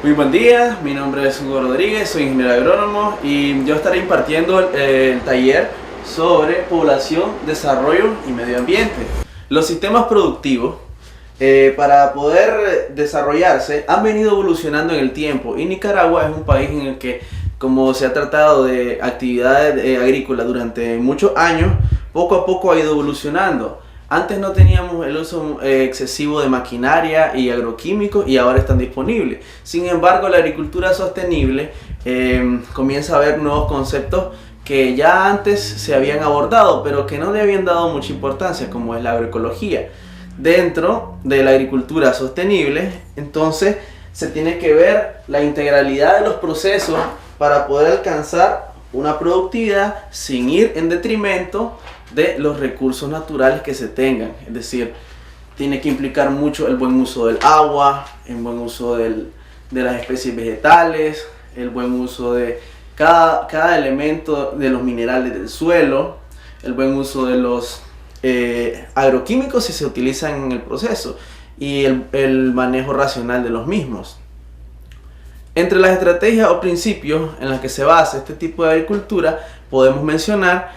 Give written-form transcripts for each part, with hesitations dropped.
Muy buen día, mi nombre es Hugo Rodríguez, soy ingeniero agrónomo y yo estaré impartiendo el taller sobre población, desarrollo y medio ambiente. Los sistemas productivos, para poder desarrollarse, han venido evolucionando en el tiempo y Nicaragua es un país en el que, como se ha tratado de actividades agrícolas durante muchos años, poco a poco ha ido evolucionando. Antes no teníamos el uso excesivo de maquinaria y agroquímicos y ahora están disponibles. Sin embargo, la agricultura sostenible comienza a ver nuevos conceptos que ya antes se habían abordado, pero que no le habían dado mucha importancia, como es la agroecología. Dentro de la agricultura sostenible, entonces, se tiene que ver la integralidad de los procesos para poder alcanzar una productividad sin ir en detrimento de los recursos naturales que se tengan. Es decir, tiene que implicar mucho el buen uso del agua, el buen uso de las especies vegetales, el buen uso de cada elemento de los minerales del suelo, el buen uso de los agroquímicos si se utilizan en el proceso y el manejo racional de los mismos. Entre las estrategias o principios en las que se basa este tipo de agricultura podemos mencionar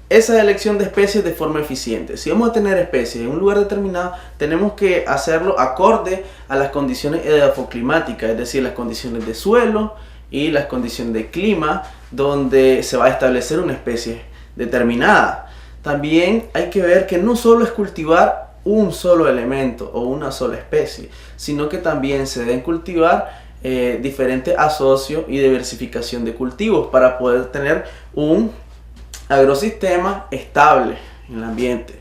esa elección de especies de forma eficiente. Si vamos a tener especies en un lugar determinado, tenemos que hacerlo acorde a las condiciones edafoclimáticas, es decir, las condiciones de suelo y las condiciones de clima donde se va a establecer una especie determinada. También hay que ver que no solo es cultivar un solo elemento o una sola especie, sino que también se deben cultivar diferentes asocios y diversificación de cultivos para poder tener un agrosistema estable en el ambiente.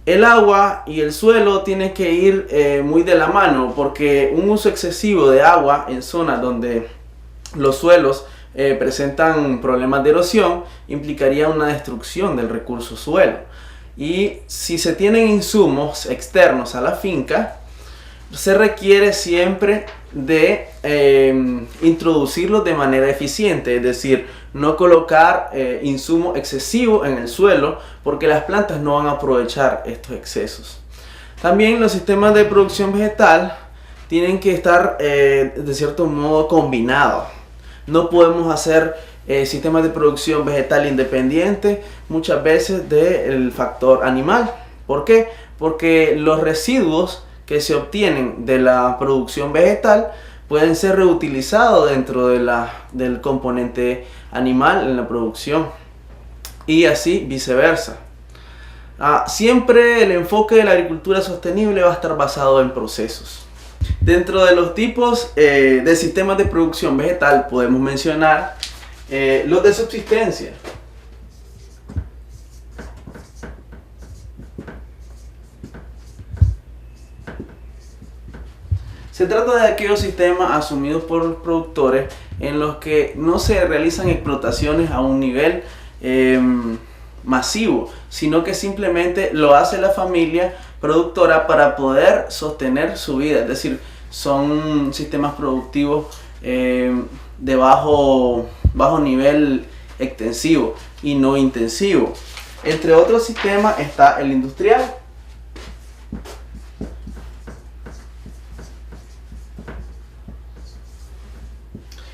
El agua y el suelo tienen que ir muy de la mano, porque un uso excesivo de agua en zonas donde los suelos presentan problemas de erosión implicaría una destrucción del recurso suelo. Y si se tienen insumos externos a la finca, se requiere siempre de introducirlos de manera eficiente, es decir, no colocar insumos excesivos en el suelo porque las plantas no van a aprovechar estos excesos. También los sistemas de producción vegetal tienen que estar de cierto modo combinados. No podemos hacer sistemas de producción vegetal independientes muchas veces del factor animal. ¿Por qué? Porque los residuos que se obtienen de la producción vegetal pueden ser reutilizados dentro del componente animal en la producción y así viceversa. Siempre el enfoque de la agricultura sostenible va a estar basado en procesos. Dentro de los tipos de sistemas de producción vegetal podemos mencionar los de subsistencia. Se trata de aquellos sistemas asumidos por los productores en los que no se realizan explotaciones a un nivel masivo, sino que simplemente lo hace la familia productora para poder sostener su vida. Es decir, son sistemas productivos de bajo nivel extensivo y no intensivo. Entre otros sistemas está el industrial.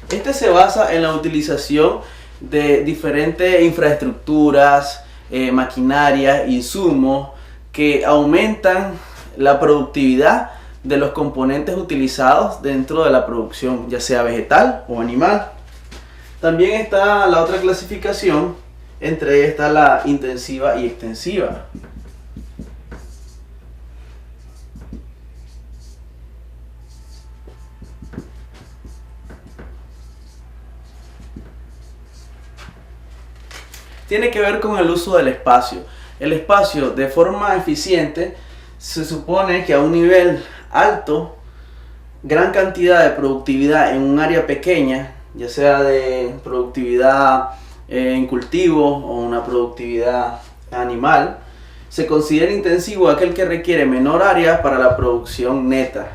Este se basa en la utilización de diferentes infraestructuras, maquinarias, insumos que aumentan la productividad de los componentes utilizados dentro de la producción, ya sea vegetal o animal. También está la otra clasificación, entre esta la intensiva y extensiva. Tiene que ver con el uso del espacio. El espacio, de forma eficiente, se supone que a un nivel alto, gran cantidad de productividad en un área pequeña, ya sea de productividad en cultivo o una productividad animal, se considera intensivo aquel que requiere menor área para la producción neta.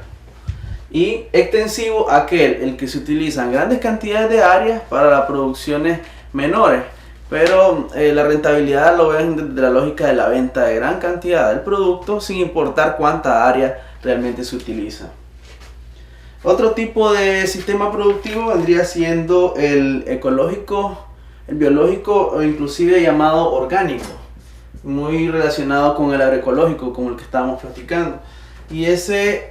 Y extensivo aquel el que se utilizan grandes cantidades de áreas para las producciones menores. Pero la rentabilidad lo ven desde la lógica de la venta de gran cantidad del producto sin importar cuánta área realmente se utiliza. Otro tipo de sistema productivo vendría siendo el ecológico, el biológico o inclusive llamado orgánico, muy relacionado con el agroecológico, como el que estábamos platicando. Y ese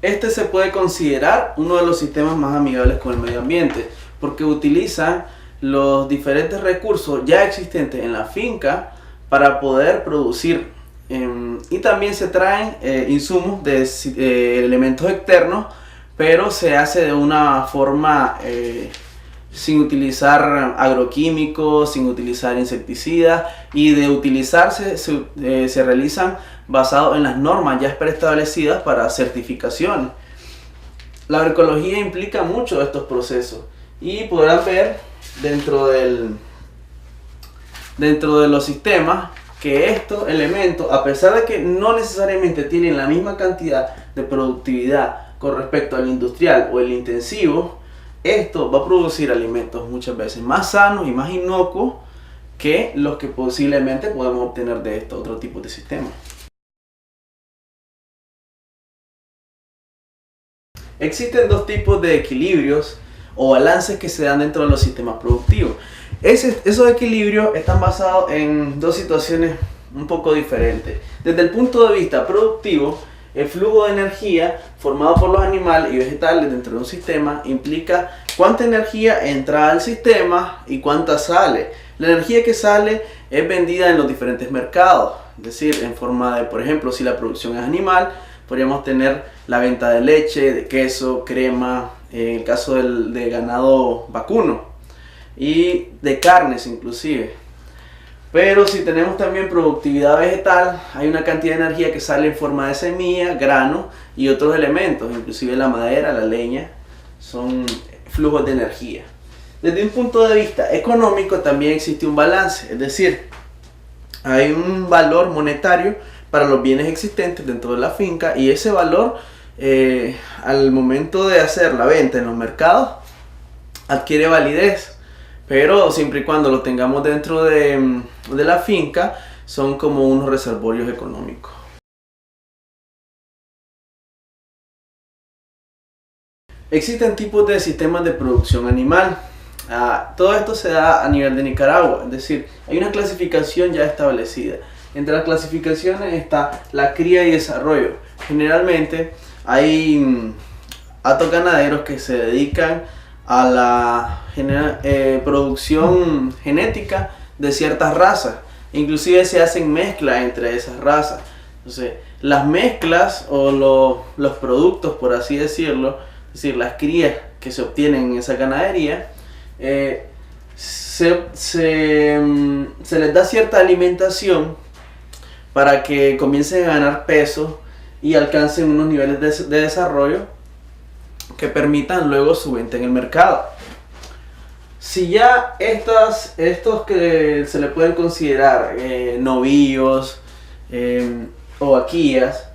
este se puede considerar uno de los sistemas más amigables con el medio ambiente, porque utilizan los diferentes recursos ya existentes en la finca para poder producir. Y también se traen insumos de elementos externos, pero se hace de una forma sin utilizar agroquímicos, sin utilizar insecticidas, y de utilizarse se realizan basados en las normas ya preestablecidas para certificaciones. La agroecología implica mucho de estos procesos y podrán ver dentro de los sistemas que estos elementos, a pesar de que no necesariamente tienen la misma cantidad de productividad con respecto al industrial o el intensivo, esto va a producir alimentos muchas veces más sanos y más inocuos que los que posiblemente podemos obtener de estos otros tipos de sistemas. Existen dos tipos de equilibrios o balances que se dan dentro de los sistemas productivos. Esos equilibrios están basados en dos situaciones un poco diferentes. Desde el punto de vista productivo, el flujo de energía formado por los animales y vegetales dentro de un sistema implica cuánta energía entra al sistema y cuánta sale. La energía que sale es vendida en los diferentes mercados, es decir, en forma de, por ejemplo, si la producción es animal, podríamos tener la venta de leche, de queso, crema, en el caso de ganado vacuno, y de carnes inclusive. Pero si tenemos también productividad vegetal, hay una cantidad de energía que sale en forma de semilla, grano y otros elementos, inclusive la madera, la leña, son flujos de energía. Desde un punto de vista económico también existe un balance, es decir, hay un valor monetario para los bienes existentes dentro de la finca, y ese valor al momento de hacer la venta en los mercados adquiere validez, pero siempre y cuando lo tengamos dentro de la finca son como unos reservorios económicos. Existen tipos de sistemas de producción animal. Todo esto se da a nivel de Nicaragua, es decir, hay una clasificación ya establecida. Entre las clasificaciones está la cría y desarrollo. Generalmente hay hatos ganaderos que se dedican a la producción genética de ciertas razas. Inclusive se hacen mezclas entre esas razas. Entonces, las mezclas o los productos, por así decirlo, es decir, las crías que se obtienen en esa ganadería, se les da cierta alimentación para que comiencen a ganar peso y alcancen unos niveles de desarrollo que permitan luego su venta en el mercado. Si ya estos que se le pueden considerar novillos o vaquillas,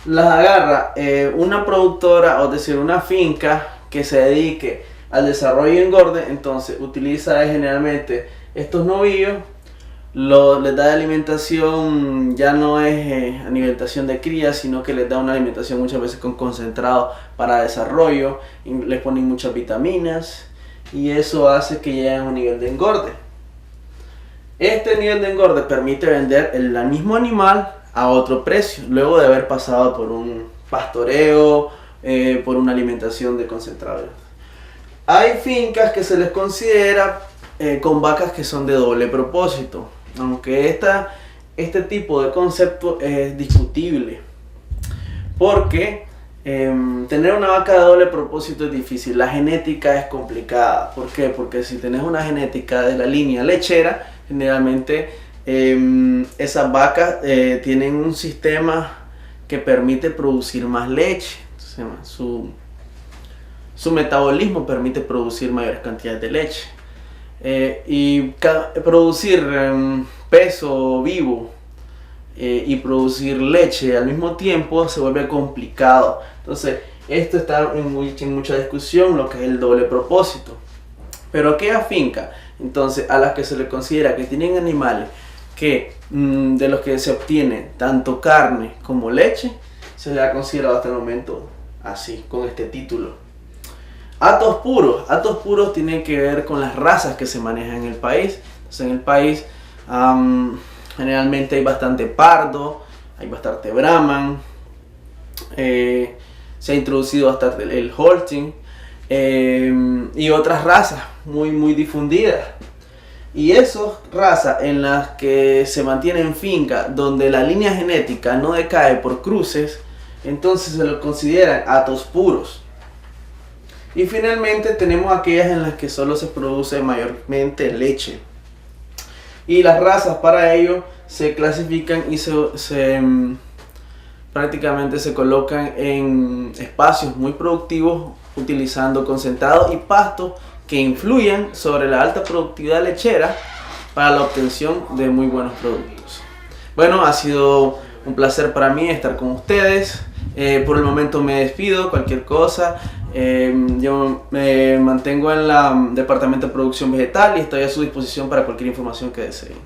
las agarra una productora, o decir una finca que se dedique al desarrollo y engorde, entonces utiliza generalmente estos novillos, les da de alimentación, ya no es alimentación de cría, sino que les da una alimentación muchas veces con concentrado para desarrollo, les ponen muchas vitaminas y eso hace que lleguen a un nivel de engorde. Este nivel de engorde permite vender el mismo animal a otro precio, luego de haber pasado por un pastoreo, por una alimentación de concentrado. Hay fincas que se les considera con vacas que son de doble propósito, aunque este tipo de concepto es discutible, porque tener una vaca de doble propósito es difícil, la genética es complicada. ¿Por qué? Porque si tenés una genética de la línea lechera, generalmente esas vacas tienen un sistema que permite producir más leche. Entonces, su metabolismo permite producir mayores cantidades de leche. Y producir peso vivo y producir leche al mismo tiempo se vuelve complicado. Entonces esto está en mucha discusión, lo que es el doble propósito. Pero aquella finca, entonces, a las que se le considera que tienen animales que de los que se obtiene tanto carne como leche, se le ha considerado hasta el momento así, con este título. Hatos puros tienen que ver con las razas que se manejan en el país. Entonces, en el país generalmente hay bastante pardo, hay bastante brahman, se ha introducido bastante el Holstein y otras razas muy difundidas. Y esas razas en las que se mantienen en finca, donde la línea genética no decae por cruces, entonces se lo consideran hatos puros. Y finalmente tenemos aquellas en las que solo se produce mayormente leche. Y las razas para ello se clasifican y prácticamente se colocan en espacios muy productivos, utilizando concentrados y pastos que influyen sobre la alta productividad lechera para la obtención de muy buenos productos. Bueno, ha sido un placer para mí estar con ustedes. Por el momento me despido. Cualquier cosa, yo me mantengo en el departamento de producción vegetal y estoy a su disposición para cualquier información que deseen.